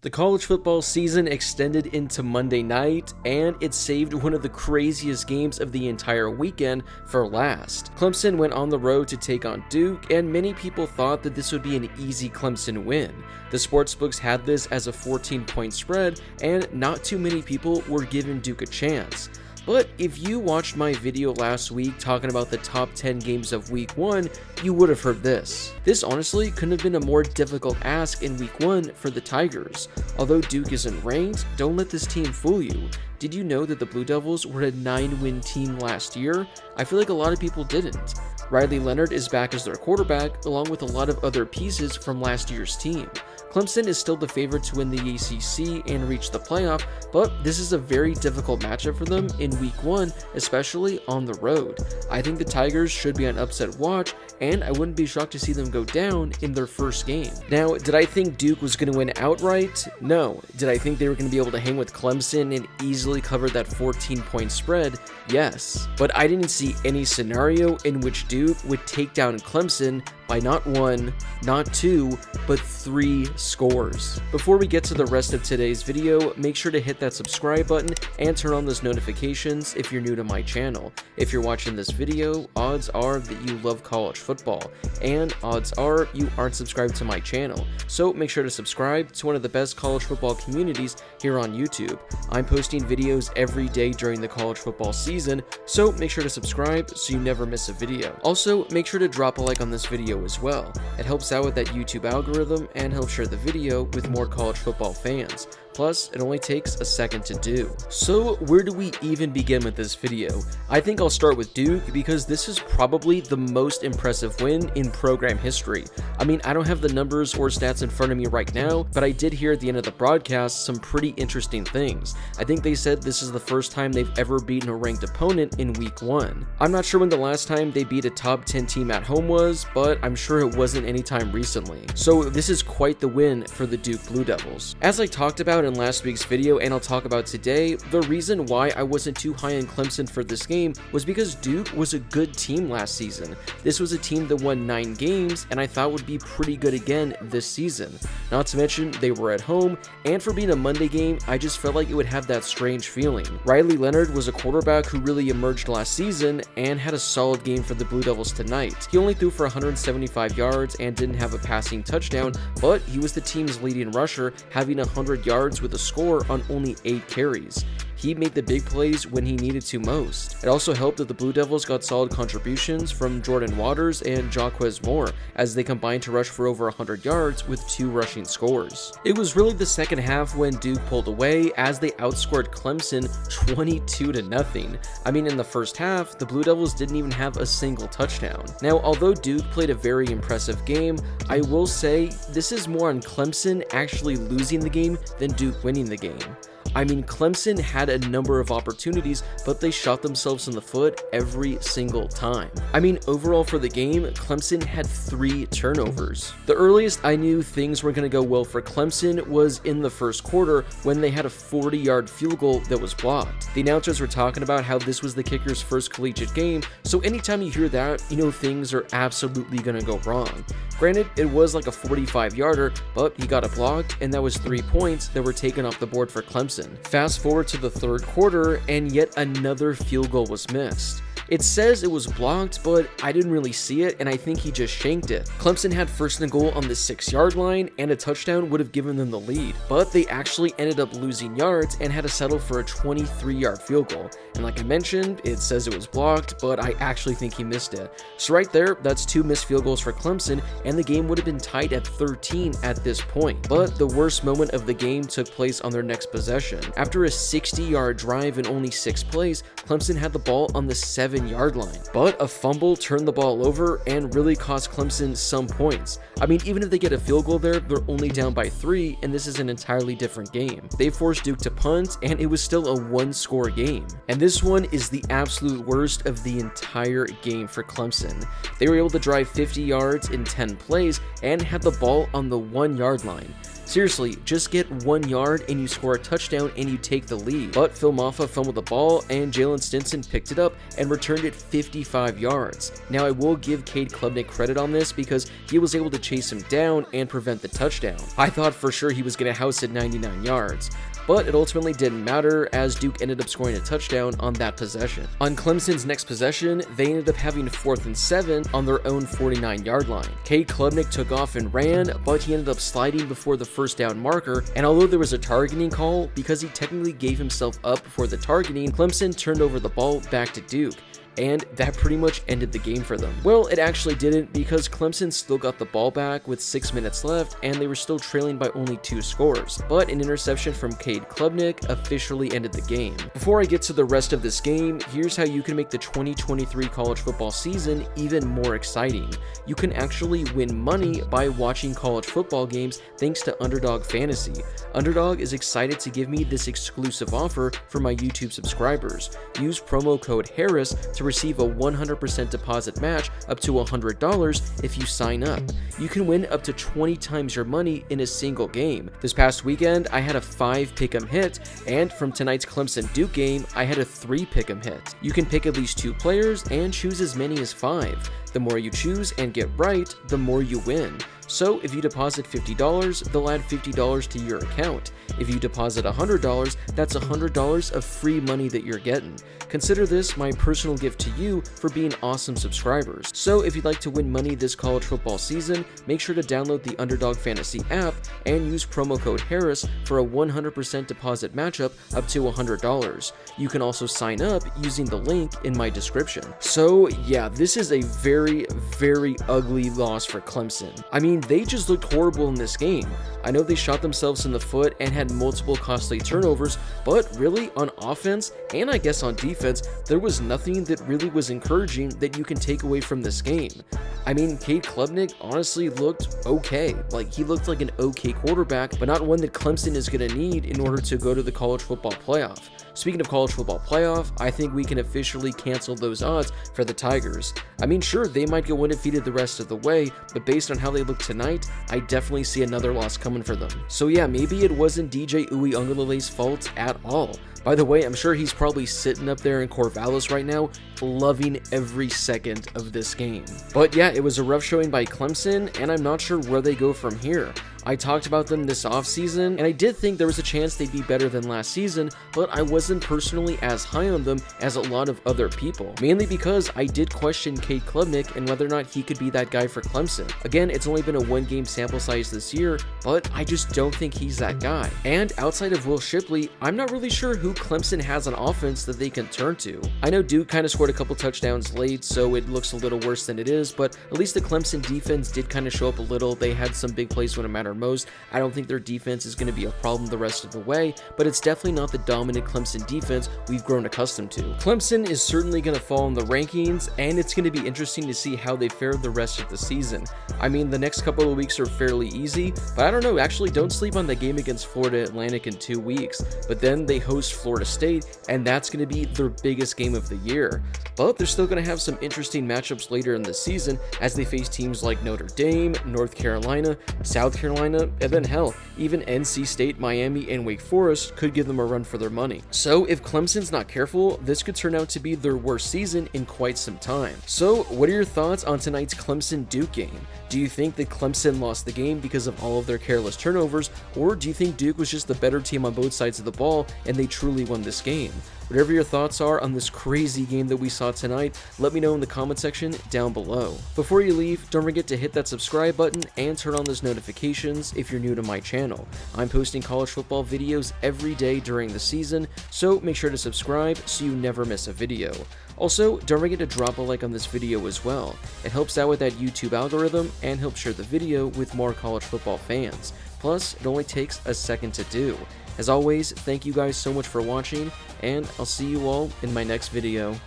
The college football season extended into Monday night, and it saved one of the craziest games of the entire weekend for last. Clemson went on the road to take on Duke, and many people thought that this would be an easy Clemson win. The sportsbooks had this as a 14-point spread, and not too many people were giving Duke a chance. But if you watched my video last week talking about the top 10 games of week 1, you would have heard this. This honestly couldn't have been a more difficult ask in week 1 for the Tigers. Although Duke isn't ranked, don't let this team fool you. Did you know that the Blue Devils were a 9-win team last year? I feel like a lot of people didn't. Riley Leonard is back as their quarterback, along with a lot of other pieces from last year's team. Clemson is still the favorite to win the ACC and reach the playoff, but this is a very difficult matchup for them in week 1, especially on the road. I think the Tigers should be on upset watch, and I wouldn't be shocked to see them go down in their first game. Now, did I think Duke was going to win outright? No. Did I think they were going to be able to hang with Clemson and easily cover that 14-point spread? Yes. But I didn't see any scenario in which Duke would take down Clemson by not 1, not 2, but 3 scores. Before we get to the rest of today's video, make sure to hit that subscribe button and turn on those notifications if you're new to my channel. If you're watching this video, odds are that you love college football, and odds are you aren't subscribed to my channel. So make sure to subscribe to one of the best college football communities here on YouTube. I'm posting videos every day during the college football season, so make sure to subscribe so you never miss a video. Also, make sure to drop a like on this video as well. It helps out with that YouTube algorithm and helps share the video with more college football fans. Plus, it only takes a second to do. So where do we even begin with this video? I think I'll start with Duke because this is probably the most impressive win in program history. I mean, I don't have the numbers or stats in front of me right now, but I did hear at the end of the broadcast some pretty interesting things. I think they said this is the first time they've ever beaten a ranked opponent in week 1. I'm not sure when the last time they beat a top 10 team at home was, but I'm sure it wasn't anytime recently. So this is quite the win for the Duke Blue Devils. As I talked about in last week's video and I'll talk about today, the reason why I wasn't too high on Clemson for this game was because Duke was a good team last season. This was a team that won 9 games and I thought would be pretty good again this season. Not to mention they were at home, and for being a Monday game, I just felt like it would have that strange feeling. Riley Leonard was a quarterback who really emerged last season and had a solid game for the Blue Devils tonight. He only threw for 175 yards and didn't have a passing touchdown, but he was the team's leading rusher, having 100 yards with a score on only 8 carries. He made the big plays when he needed to most. It also helped that the Blue Devils got solid contributions from Jordan Waters and Jaquez Moore, as they combined to rush for over 100 yards with 2 rushing scores. It was really the second half when Duke pulled away, as they outscored Clemson 22-0. I mean, in the first half, the Blue Devils didn't even have a single touchdown. Now, although Duke played a very impressive game, I will say this is more on Clemson actually losing the game than Duke winning the game. I mean, Clemson had a number of opportunities, but they shot themselves in the foot every single time. I mean, overall for the game, Clemson had 3 turnovers. The earliest I knew things were going to go well for Clemson was in the first quarter when they had a 40-yard field goal that was blocked. The announcers were talking about how this was the kicker's first collegiate game, so anytime you hear that, you know things are absolutely going to go wrong. Granted, it was like a 45-yarder, but he got it blocked, and that was 3 points that were taken off the board for Clemson. Fast forward to the third quarter, and yet another field goal was missed. It says it was blocked, but I didn't really see it, and I think he just shanked it. Clemson had first and goal on the 6-yard line, and a touchdown would have given them the lead, but they actually ended up losing yards and had to settle for a 23-yard field goal. And like I mentioned, it says it was blocked, but I actually think he missed it. So right there, that's 2 missed field goals for Clemson, and the game would have been tied at 13 at this point. But the worst moment of the game took place on their next possession. After a 60-yard drive in only 6 plays, Clemson had the ball on the 7-yard line, but a fumble turned the ball over and really cost Clemson some points. I mean, even if they get a field goal there, they're only down by 3, and this is an entirely different game. They forced Duke to punt, and it was still a 1-score game. And this one is the absolute worst of the entire game for Clemson. They were able to drive 50 yards in 10 plays and had the ball on the 1-yard line. Seriously, just get 1 yard and you score a touchdown and you take the lead. But Phil Maffa fumbled the ball and Jalen Stinson picked it up and returned it 55 yards. Now I will give Cade Klubnik credit on this because he was able to chase him down and prevent the touchdown. I thought for sure he was going to house it 99 yards. But it ultimately didn't matter as Duke ended up scoring a touchdown on that possession. On Clemson's next possession, they ended up having 4th and 7 on their own 49-yard line. Cade Klubnik took off and ran, but he ended up sliding before the first down marker, and although there was a targeting call, because he technically gave himself up before the targeting, Clemson turned over the ball back to Duke. And that pretty much ended the game for them. Well, it actually didn't because Clemson still got the ball back with 6 minutes left and they were still trailing by only 2 scores. But an interception from Cade Klubnik officially ended the game. Before I get to the rest of this game, here's how you can make the 2023 college football season even more exciting. You can actually win money by watching college football games thanks to Underdog Fantasy. Underdog is excited to give me this exclusive offer for my YouTube subscribers. Use promo code Harris to receive a 100% deposit match up to $100 if you sign up. You can win up to 20 times your money in a single game. This past weekend, I had a 5 pick'em hit, and from tonight's Clemson Duke game, I had a 3 pick'em hit. You can pick at least 2 players and choose as many as 5. The more you choose and get right, the more you win. So if you deposit $50, they'll add $50 to your account. If you deposit $100, that's $100 of free money that you're getting. Consider this my personal gift to you for being awesome subscribers. So if you'd like to win money this college football season, make sure to download the Underdog Fantasy app and use promo code Harris for a 100% deposit matchup up to $100. You can also sign up using the link in my description. So yeah, this is a very, very ugly loss for Clemson. I mean, they just looked horrible in this game. I know they shot themselves in the foot and had multiple costly turnovers, but really on offense and I guess on defense, there was nothing that really was encouraging that you can take away from this game. I mean, Cade Klubnik honestly looked okay. Like, he looked like an okay quarterback, but not one that Clemson is going to need in order to go to the college football playoff. Speaking of college football playoff, I think we can officially cancel those odds for the Tigers. I mean, sure, they might go undefeated the rest of the way, but based on how they look tonight, I definitely see another loss coming for them. So yeah, maybe it wasn't DJ Uiagalelei's fault at all. By the way, I'm sure he's probably sitting up there in Corvallis right now, loving every second of this game. But yeah, it was a rough showing by Clemson, and I'm not sure where they go from here. I talked about them this offseason, and I did think there was a chance they'd be better than last season, but I wasn't personally as high on them as a lot of other people. Mainly because I did question Cade Klubnik and whether or not he could be that guy for Clemson. Again, it's only been a 1-game sample size this year, but I just don't think he's that guy. And outside of Will Shipley, I'm not really sure who Clemson has on offense that they can turn to. I know Duke kind of scored a couple touchdowns late, so it looks a little worse than it is, but at least the Clemson defense did kind of show up a little. They had some big plays when it mattered most. I don't think their defense is going to be a problem the rest of the way, but it's definitely not the dominant Clemson defense we've grown accustomed to. Clemson is certainly going to fall in the rankings, and it's going to be interesting to see how they fare the rest of the season. I mean, the next couple of weeks are fairly easy, but I don't know, actually don't sleep on the game against Florida Atlantic in 2 weeks, but then they host Florida State, and that's going to be their biggest game of the year. But they're still going to have some interesting matchups later in the season as they face teams like Notre Dame, North Carolina, South Carolina, and then hell, even NC State, Miami, and Wake Forest could give them a run for their money. So if Clemson's not careful, this could turn out to be their worst season in quite some time. So what are your thoughts on tonight's Clemson-Duke game? Do you think that Clemson lost the game because of all of their careless turnovers, or do you think Duke was just the better team on both sides of the ball and they truly won this game? Whatever your thoughts are on this crazy game that we saw tonight, let me know in the comment section down below. Before you leave, don't forget to hit that subscribe button and turn on those notifications if you're new to my channel. I'm posting college football videos every day during the season, so make sure to subscribe so you never miss a video. Also, don't forget to drop a like on this video as well. It helps out with that YouTube algorithm and helps share the video with more college football fans. Plus, it only takes a second to do. As always, thank you guys so much for watching, and I'll see you all in my next video.